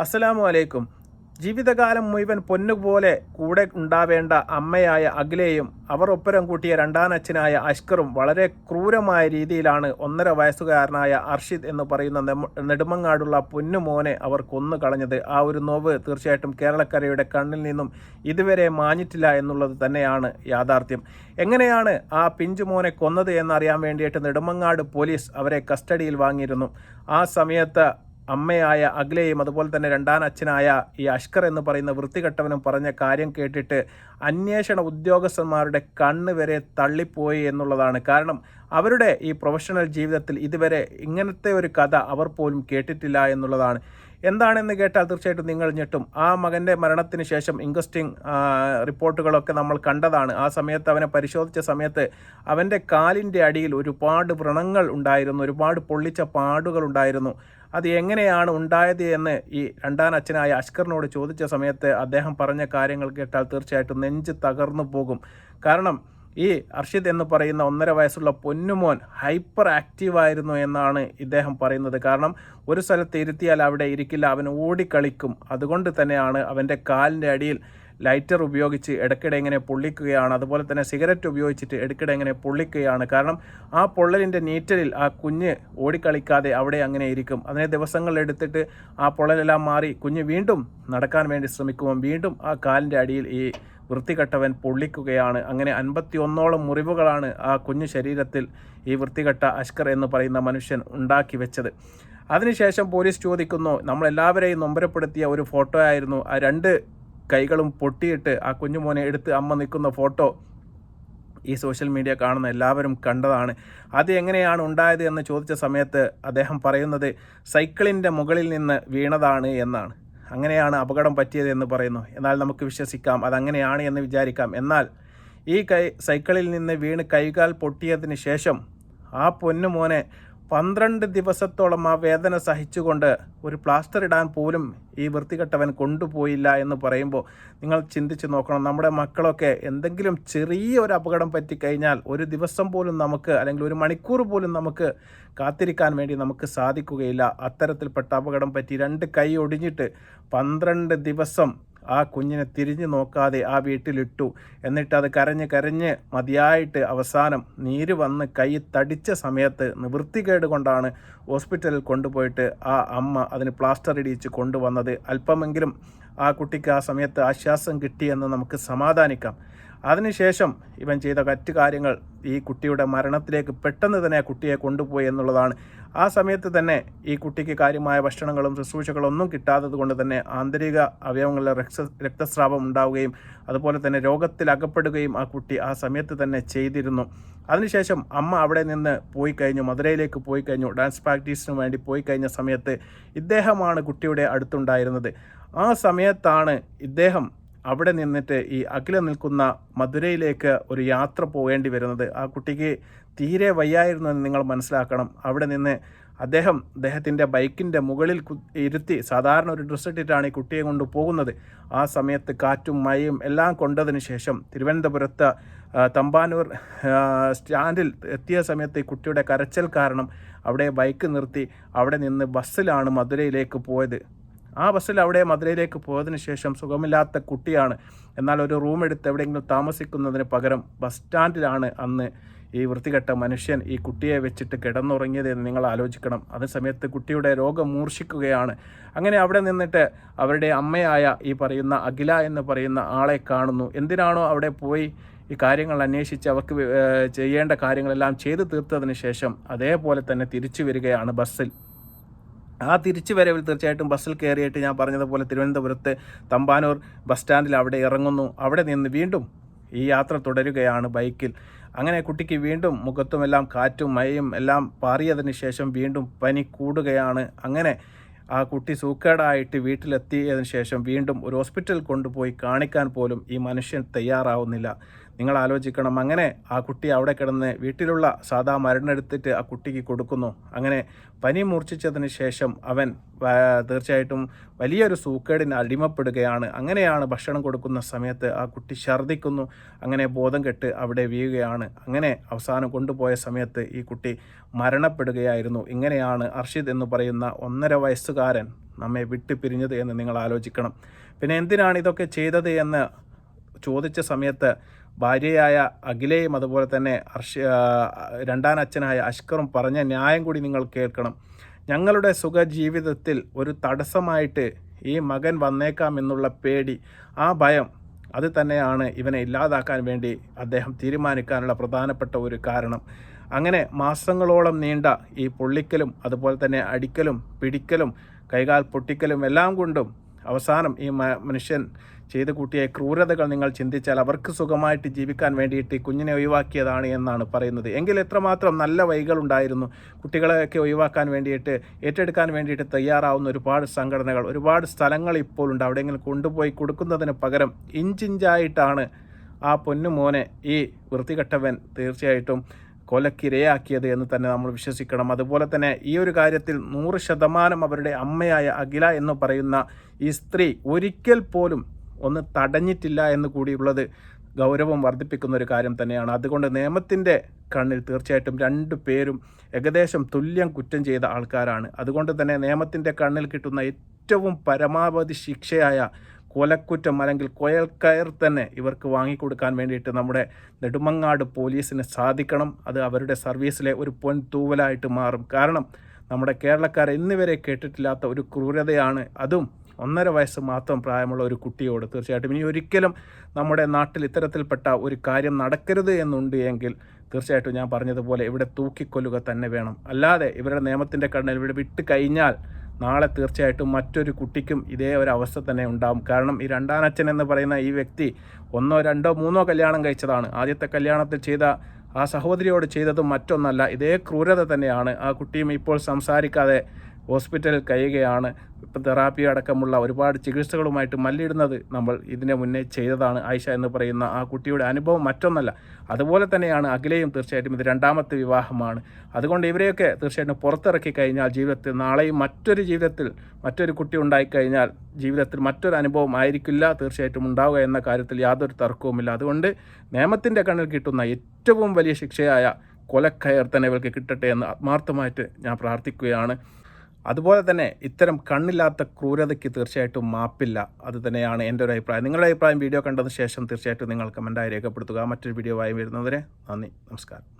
അസ്സലാമു അലൈക്കും. ജീവിതകാലം മുഴുവൻ പൊന്നുപോലെ കൂടെ ഉണ്ടാവേണ്ട അമ്മയായ അഖിലയും അവർ ഒപ്പരം കൂട്ടിയ രണ്ടാനച്ഛനായ അഷ്കറും വളരെ ക്രൂരമായ രീതിയിലാണ് 1.5 വയസ്സുകാരനായ അർഷിദ് എന്ന് പറയുന്ന നെടുമങ്ങാടുള്ള പൊന്നുമോനെ അവർ കൊന്നു കളഞ്ഞത്. ആ ഒരു നോവ് തീർച്ചയായിട്ടും കേരളക്കരയുടെ കണ്ണിൽ നിന്നും ഇതുവരെ മാഞ്ഞിട്ടില്ല എന്നുള്ളത് തന്നെയാണ് യാഥാർത്ഥ്യം. എങ്ങനെയാണ് ആ പിഞ്ചുമോനെ കൊന്നത് എന്നറിയാൻ വേണ്ടിയിട്ട് നെടുമങ്ങാട് പോലീസ് അവരെ കസ്റ്റഡിയിൽ വാങ്ങിയിരുന്നു. ആ സമയത്ത് അമ്മയായ അഖിലയും അതുപോലെ തന്നെ രണ്ടാനച്ഛനായ ഈ അഷ്കർ എന്ന് പറയുന്ന വൃത്തികെട്ടവനും പറഞ്ഞ കാര്യം കേട്ടിട്ട് അന്വേഷണ ഉദ്യോഗസ്ഥന്മാരുടെ കണ്ണ് വരെ തള്ളിപ്പോയി എന്നുള്ളതാണ്. കാരണം അവരുടെ ഈ പ്രൊഫഷണൽ ജീവിതത്തിൽ ഇതുവരെ ഇങ്ങനത്തെ ഒരു കഥ അവർ പോലും കേട്ടിട്ടില്ല എന്നുള്ളതാണ്. എന്താണെന്ന് കേട്ടാൽ തീർച്ചയായിട്ടും നിങ്ങൾ ഞെട്ടും. ആ മകൻ്റെ മരണത്തിന് ശേഷം ഇൻക്വസ്റ്റിംഗ് റിപ്പോർട്ടുകളൊക്കെ നമ്മൾ കണ്ടതാണ്. ആ സമയത്ത് അവനെ പരിശോധിച്ച സമയത്ത് അവൻ്റെ കാലിൻ്റെ അടിയിൽ ഒരുപാട് വ്രണങ്ങൾ ഉണ്ടായിരുന്നു, ഒരുപാട് പൊള്ളിച്ച പാടുകൾ ഉണ്ടായിരുന്നു. അത് എങ്ങനെയാണ് ഉണ്ടായത് എന്ന് ഈ രണ്ടാനച്ഛനായ അഷ്കറിനോട് ചോദിച്ച സമയത്ത് അദ്ദേഹം പറഞ്ഞ കാര്യങ്ങൾ കേട്ടാൽ തീർച്ചയായിട്ടും നെഞ്ച് തകർന്നു പോകും. കാരണം ഈ അർഷിദ് എന്ന് പറയുന്ന 1.5 വയസ്സുള്ള പൊന്നുമോൻ ഹൈപ്പർ ആക്റ്റീവായിരുന്നു എന്നാണ് ഇദ്ദേഹം പറയുന്നത്. കാരണം ഒരു സ്ഥലത്ത് ഇരുത്തിയാൽ അവിടെ ഇരിക്കില്ല, അവൻ ഓടിക്കളിക്കും. അതുകൊണ്ട് തന്നെയാണ് അവൻ്റെ കാലിൻ്റെ അടിയിൽ ലൈറ്റർ ഉപയോഗിച്ച് ഇടയ്ക്കിടെ ഇങ്ങനെ പൊള്ളിക്കുകയാണ്. അതുപോലെ തന്നെ സിഗരറ്റ് ഉപയോഗിച്ചിട്ട് ഇടയ്ക്കിടെ ഇങ്ങനെ പൊള്ളിക്കുകയാണ്. കാരണം ആ പൊള്ളലിൻ്റെ നീറ്റലിൽ ആ കുഞ്ഞ് ഓടിക്കളിക്കാതെ അവിടെ അങ്ങനെ ഇരിക്കും. അതിനെ ദിവസങ്ങളെടുത്തിട്ട് ആ പൊള്ളലെല്ലാം മാറി കുഞ്ഞ് വീണ്ടും നടക്കാൻ വേണ്ടി ശ്രമിക്കുമ്പോൾ വീണ്ടും ആ കാലിൻ്റെ അടിയിൽ ഈ വൃത്തികെട്ടവൻ പൊള്ളിക്കുകയാണ്. അങ്ങനെ 51ഓളം മുറിവുകളാണ് ആ കുഞ്ഞു ശരീരത്തിൽ ഈ വൃത്തികെട്ട അഷ്കർ എന്ന് പറയുന്ന മനുഷ്യൻ ഉണ്ടാക്കി വെച്ചത്. അതിനുശേഷം പോലീസ് ചോദിക്കുന്നു, നമ്മളെല്ലാവരെയും നൊമ്പരപ്പെടുത്തിയ ഒരു ഫോട്ടോ ആയിരുന്നു ആ 2 കൈകളും പൊട്ടിയിട്ട് ആ കുഞ്ഞുമോനെ എടുത്ത് അമ്മ നിൽക്കുന്ന ഫോട്ടോ ഈ സോഷ്യൽ മീഡിയ കാണുന്ന എല്ലാവരും കണ്ടതാണ്. അത് എങ്ങനെയാണ് ഉണ്ടായത് എന്ന് ചോദിച്ച സമയത്ത് അദ്ദേഹം പറയുന്നത് സൈക്കിളിൻ്റെ മുകളിൽ നിന്ന് വീണതാണ് എന്നാണ്. അങ്ങനെയാണ് അപകടം പറ്റിയത് എന്ന് പറയുന്നു. എന്നാൽ നമുക്ക് വിശ്വസിക്കാം, അതങ്ങനെയാണ് എന്ന് വിചാരിക്കാം. എന്നാൽ ഈ സൈക്കിളിൽ നിന്ന് വീണ് കൈകാൽ പൊട്ടിയതിന് ശേഷം ആ പൊന്നുമോനെ 12 ദിവസത്തോളം ആ വേദന സഹിച്ചുകൊണ്ട് ഒരു പ്ലാസ്റ്റർ ഇടാൻ പോലും ഈ വൃത്തികെട്ടവൻ കൊണ്ടുപോയില്ല എന്ന് പറയുമ്പോൾ നിങ്ങൾ ചിന്തിച്ച് നോക്കണം. നമ്മുടെ മക്കളൊക്കെ എന്തെങ്കിലും ചെറിയ ഒരു അപകടം പറ്റിക്കഴിഞ്ഞാൽ ഒരു ദിവസം പോലും നമുക്ക്, അല്ലെങ്കിൽ ഒരു മണിക്കൂർ പോലും നമുക്ക് കാത്തിരിക്കാൻ വേണ്ടി നമുക്ക് സാധിക്കുകയില്ല. അത്തരത്തിൽപ്പെട്ട അപകടം പറ്റി 2 കൈ ഒടിഞ്ഞിട്ട് 12 ദിവസം ആ കുഞ്ഞിനെ തിരിഞ്ഞു നോക്കാതെ ആ വീട്ടിലിട്ടു. എന്നിട്ട് അത് കരഞ്ഞ് മതിയായിട്ട് അവസാനം നീര് വന്ന് കൈ തടിച്ച സമയത്ത് നിവൃത്തികേട് കൊണ്ടാണ് ഹോസ്പിറ്റലിൽ കൊണ്ടുപോയിട്ട് ആ അമ്മ അതിന് പ്ലാസ്റ്റർ ഇടിച്ച് കൊണ്ടുവന്നത്. അല്പമെങ്കിലും ആ കുട്ടിക്ക് ആ സമയത്ത് ആശ്വാസം കിട്ടിയെന്ന് നമുക്ക് സമാധാനിക്കാം. അതിനുശേഷം ഇവൻ ചെയ്ത മറ്റു കാര്യങ്ങൾ ഈ കുട്ടിയുടെ മരണത്തിലേക്ക് പെട്ടെന്ന് തന്നെ ആ കുട്ടിയെ കൊണ്ടുപോയി എന്നുള്ളതാണ്. ആ സമയത്ത് തന്നെ ഈ കുട്ടിക്ക് കാര്യമായ ഭക്ഷണങ്ങളും ശുശ്രൂഷകളൊന്നും കിട്ടാത്തത് കൊണ്ട് തന്നെ ആന്തരിക അവയവങ്ങളിലെ രക്തസ്രാവം ഉണ്ടാവുകയും അതുപോലെ തന്നെ രോഗത്തിൽ അകപ്പെടുകയും ആ കുട്ടി ആ സമയത്ത് തന്നെ ചെയ്തിരുന്നു. അതിനുശേഷം അമ്മ അവിടെ നിന്ന് പോയി കഴിഞ്ഞു, മധുരയിലേക്ക് പോയി കഴിഞ്ഞു. ഡാൻസ് പ്രാക്ടീസിന് വേണ്ടി പോയി കഴിഞ്ഞ സമയത്ത് ഇദ്ദേഹമാണ് കുട്ടിയുടെ അടുത്തുണ്ടായിരുന്നത്. ആ സമയത്താണ് ഇദ്ദേഹം അവിടെ നിന്നിട്ട് ഈ അഖില നിൽക്കുന്ന മധുരയിലേക്ക് ഒരു യാത്ര പോകേണ്ടി വരുന്നത്. ആ കുട്ടിക്ക് തീരെ വയ്യായിരുന്നു എന്ന് നിങ്ങൾ മനസ്സിലാക്കണം. അവിടെ നിന്ന് അദ്ദേഹത്തിൻ്റെ ബൈക്കിൻ്റെ മുകളിൽ ഇരുത്തി, സാധാരണ ഒരു ഡ്രസ്സ് ഇട്ടിട്ടാണ് ഈ കുട്ടിയെ കൊണ്ട് പോകുന്നത്. ആ സമയത്ത് കാറ്റും മഴയും എല്ലാം കൊണ്ടതിന് ശേഷം തിരുവനന്തപുരത്ത് തമ്പാനൂർ സ്റ്റാൻഡിൽ എത്തിയ സമയത്ത് ഈ കുട്ടിയുടെ കരച്ചിൽ കാരണം അവിടെ ബൈക്ക് നിർത്തി അവിടെ നിന്ന് ബസ്സിലാണ് മധുരയിലേക്ക് പോയത്. ആ ബസ്സിൽ അവിടെ മധുരയിലേക്ക് പോയതിനു ശേഷം സുഖമില്ലാത്ത കുട്ടിയാണ്. എന്നാൽ ഒരു റൂം എടുത്ത് എവിടെയെങ്കിലും താമസിക്കുന്നതിന് പകരം ബസ് സ്റ്റാൻഡിലാണ് അന്ന് ഈ വൃത്തികെട്ട മനുഷ്യൻ ഈ കുട്ടിയെ വെച്ചിട്ട് കിടന്നുറങ്ങിയത് എന്ന് നിങ്ങൾ ആലോചിക്കണം. അതേ സമയത്ത് കുട്ടിയുടെ രോഗം മൂർച്ഛിക്കുകയാണ്. അങ്ങനെ അവിടെ നിന്നിട്ട് അവരുടെ അമ്മയായ ഈ പറയുന്ന അഖില എന്ന് പറയുന്ന ആളെ കാണുന്നു. എന്തിനാണോ അവിടെ പോയി ഈ കാര്യങ്ങൾ അന്വേഷിച്ച് അവർക്ക് ചെയ്യേണ്ട കാര്യങ്ങളെല്ലാം ചെയ്തു തീർത്തതിന് ശേഷം അതേപോലെ തന്നെ തിരിച്ചു വരികയാണ് ബസ്സിൽ. ആ തിരിച്ചു വരവിൽ തീർച്ചയായിട്ടും ബസ്സിൽ കയറിയിട്ട് ഞാൻ പറഞ്ഞതുപോലെ തിരുവനന്തപുരത്ത് തമ്പാനൂർ ബസ് സ്റ്റാൻഡിൽ അവിടെ ഇറങ്ങുന്നു. അവിടെ നിന്ന് വീണ്ടും ഈ യാത്ര തുടരുകയാണ് ബൈക്കിൽ. അങ്ങനെ കുട്ടിക്ക് വീണ്ടും മുഖത്തുമെല്ലാം കാറ്റും മഴയും എല്ലാം പാറിയതിന് ശേഷം വീണ്ടും പനി കൂടുകയാണ്. അങ്ങനെ ആ കുട്ടി സൂക്കേടായിട്ട് വീട്ടിലെത്തിയതിന് ശേഷം വീണ്ടും ഒരു ഹോസ്പിറ്റലിൽ കൊണ്ടുപോയി കാണിക്കാൻ പോലും ഈ മനുഷ്യൻ തയ്യാറാവുന്നില്ല. നിങ്ങൾ ആലോചിക്കണം. അങ്ങനെ ആ കുട്ടി അവിടെ കിടന്ന് വീട്ടിലുള്ള സാധാ മരുന്നെടുത്തിട്ട് ആ കുട്ടിക്ക് കൊടുക്കുന്നു. അങ്ങനെ പനി മൂർച്ഛിച്ചതിന് ശേഷം അവൻ തീർച്ചയായിട്ടും വലിയൊരു സൂക്കേടിന് അടിമപ്പെടുകയാണ്. അങ്ങനെയാണ് ഭക്ഷണം കൊടുക്കുന്ന സമയത്ത് ആ കുട്ടി ഛർദ്ദിക്കുന്നു. അങ്ങനെ ബോധം കെട്ട് അവിടെ വീഴുകയാണ്. അങ്ങനെ അവസാനം കൊണ്ടുപോയ സമയത്ത് ഈ കുട്ടി മരണപ്പെടുകയായിരുന്നു. ഇങ്ങനെയാണ് അർഷിദ് എന്ന് പറയുന്ന 1.5 വയസ്സുകാരൻ നമ്മെ വിട്ടുപിരിഞ്ഞത് എന്ന് നിങ്ങൾ ആലോചിക്കണം. പിന്നെ എന്തിനാണ് ഇതൊക്കെ ചെയ്തത് എന്ന് ചോദിച്ച സമയത്ത് ഭാര്യയായ അഖിലയും അതുപോലെ തന്നെ രണ്ടാം അച്ഛനായ അഷ്കറും പറഞ്ഞ ന്യായം കൂടി നിങ്ങൾ കേൾക്കണം. ഞങ്ങളുടെ സുഖജീവിതത്തിൽ ഒരു തടസ്സമായിട്ട് ഈ മകൻ വന്നേക്കാം എന്നുള്ള പേടി, ആ ഭയം, അത് തന്നെയാണ് ഇവനെ ഇല്ലാതാക്കാൻ വേണ്ടി അദ്ദേഹം തീരുമാനിക്കാനുള്ള പ്രധാനപ്പെട്ട ഒരു കാരണം. അങ്ങനെ മാസങ്ങളോളം നീണ്ട ഈ പൊള്ളിക്കലും അതുപോലെ തന്നെ അടിക്കലും പിടിക്കലും കൈകാൽ പൊട്ടിക്കലും എല്ലാം കൊണ്ടും അവസാനം ഈ മനുഷ്യൻ ചെയ്തു കൂട്ടിയ ക്രൂരതകൾ നിങ്ങൾ ചിന്തിച്ചാൽ അവർക്ക് സുഖമായിട്ട് ജീവിക്കാൻ വേണ്ടിയിട്ട് കുഞ്ഞിനെ ഒഴിവാക്കിയതാണ് എന്നാണ് പറയുന്നത്. എങ്കിൽ എത്രമാത്രം നല്ല വഴികളുണ്ടായിരുന്നു. കുട്ടികളെയൊക്കെ ഒഴിവാക്കാൻ വേണ്ടിയിട്ട് ഏറ്റെടുക്കാൻ വേണ്ടിയിട്ട് തയ്യാറാവുന്ന ഒരുപാട് സംഘടനകൾ, ഒരുപാട് സ്ഥലങ്ങൾ ഇപ്പോൾ ഉണ്ട്. അവിടെയെങ്കിലും കൊണ്ടുപോയി കൊടുക്കുന്നതിന് പകരം ഇഞ്ചിഞ്ചായിട്ടാണ് ആ പൊന്നുമോനെ ഈ വൃത്തികെട്ടവൻ തീർച്ചയായിട്ടും കൊലക്കിരയാക്കിയത് എന്ന് തന്നെ നമ്മൾ വിശ്വസിക്കണം. അതുപോലെ തന്നെ ഈ ഒരു കാര്യത്തിൽ 100% അവരുടെ അമ്മയായ അഖില എന്ന് പറയുന്ന ഈ സ്ത്രീ ഒരിക്കൽ പോലും ഒന്ന് തടഞ്ഞിട്ടില്ല എന്ന് കൂടിയുള്ളത് ഗൗരവം വർദ്ധിപ്പിക്കുന്ന ഒരു കാര്യം തന്നെയാണ്. അതുകൊണ്ട് നിയമത്തിൻ്റെ കണ്ണിൽ തീർച്ചയായിട്ടും 2 പേരും ഏകദേശം തുല്യം കുറ്റം ചെയ്ത ആൾക്കാരാണ്. അതുകൊണ്ട് തന്നെ നിയമത്തിൻ്റെ കണ്ണിൽ കിട്ടുന്ന ഏറ്റവും പരമാവധി ശിക്ഷയായ കൊലക്കുറ്റം അല്ലെങ്കിൽ കൊയൽക്കയർ തന്നെ ഇവർക്ക് വാങ്ങിക്കൊടുക്കാൻ വേണ്ടിയിട്ട് നമ്മുടെ നെടുമങ്ങാട് പോലീസിന് സാധിക്കണം. അത് അവരുടെ സർവീസിലെ ഒരു പൊൻതൂവലായിട്ട് മാറും. കാരണം നമ്മുടെ കേരളക്കാർ ഇന്നുവരെ കേട്ടിട്ടില്ലാത്ത ഒരു ക്രൂരതയാണ്, അതും 1.5 വയസ്സ് മാത്രം പ്രായമുള്ള ഒരു കുട്ടിയോട്. തീർച്ചയായിട്ടും ഇനി ഒരിക്കലും നമ്മുടെ നാട്ടിൽ ഇത്തരത്തിൽപ്പെട്ട ഒരു കാര്യം നടക്കരുത് എന്നുണ്ട് എങ്കിൽ തീർച്ചയായിട്ടും ഞാൻ പറഞ്ഞതുപോലെ ഇവിടെ തൂക്കിക്കൊല്ലുക തന്നെ വേണം. അല്ലാതെ ഇവരുടെ നിയമത്തിൻ്റെ കണ്ണിൽ ഇവിടെ വിട്ട് കഴിഞ്ഞാൽ നാളെ തീർച്ചയായിട്ടും മറ്റൊരു കുട്ടിക്കും ഇതേ ഒരു അവസ്ഥ തന്നെ ഉണ്ടാകും. കാരണം ഈ രണ്ടാം അച്ഛൻ എന്ന് പറയുന്ന ഈ വ്യക്തി 1, 2, 3 കല്യാണം കഴിച്ചതാണ്. ആദ്യത്തെ കല്യാണത്തിൽ ചെയ്ത ആ സഹോദരിയോട് ചെയ്തതും മറ്റൊന്നല്ല, ഇതേ ക്രൂരത തന്നെയാണ്. ആ കുട്ടിയും ഇപ്പോൾ സംസാരിക്കാതെ ഹോസ്പിറ്റലിൽ കഴിയുകയാണ്. ഇപ്പം തെറാപ്പി അടക്കമുള്ള ഒരുപാട് ചികിത്സകളുമായിട്ട് മല്ലിടുന്നത് നമ്മൾ ഇതിനെ മുന്നേ ചെയ്തതാണ്. ആയിഷ എന്ന് പറയുന്ന ആ കുട്ടിയുടെ അനുഭവം മറ്റൊന്നല്ല. അതുപോലെ തന്നെയാണ് അഖിലയും. തീർച്ചയായിട്ടും ഇത് 2ാമത്തെ വിവാഹമാണ്. അതുകൊണ്ട് ഇവരെയൊക്കെ തീർച്ചയായിട്ടും പുറത്തിറക്കി കഴിഞ്ഞാൽ ജീവിതത്തിൽ നാളെയും മറ്റൊരു കുട്ടി ഉണ്ടായിക്കഴിഞ്ഞാൽ ജീവിതത്തിൽ മറ്റൊരു അനുഭവം ആയിരിക്കില്ല തീർച്ചയായിട്ടും ഉണ്ടാവുക എന്ന കാര്യത്തിൽ യാതൊരു തർക്കവുമില്ല. അതുകൊണ്ട് നിയമത്തിൻ്റെ കണ്ണിൽ കിട്ടുന്ന ഏറ്റവും വലിയ ശിക്ഷയായ കൊലക്കയർ തന്നെ ഇവർക്ക് കിട്ടട്ടെ എന്ന് ആത്മാർത്ഥമായിട്ട് ഞാൻ പ്രാർത്ഥിക്കുകയാണ്. അതുപോലെ തന്നെ ഇത്തരം കണ്ണില്ലാത്ത ക്രൂരതയ്ക്ക് തീർച്ചയായിട്ടും മാപ്പില്ല. അത് തന്നെയാണ് എൻ്റെ ഒരു അഭിപ്രായം. നിങ്ങളുടെ അഭിപ്രായം വീഡിയോ കണ്ടതിന് ശേഷം തീർച്ചയായിട്ടും നിങ്ങൾ കമൻറ്റായി രേഖപ്പെടുത്തുക. മറ്റൊരു വീഡിയോ ആയി വരുന്നവരെ നന്ദി, നമസ്കാരം.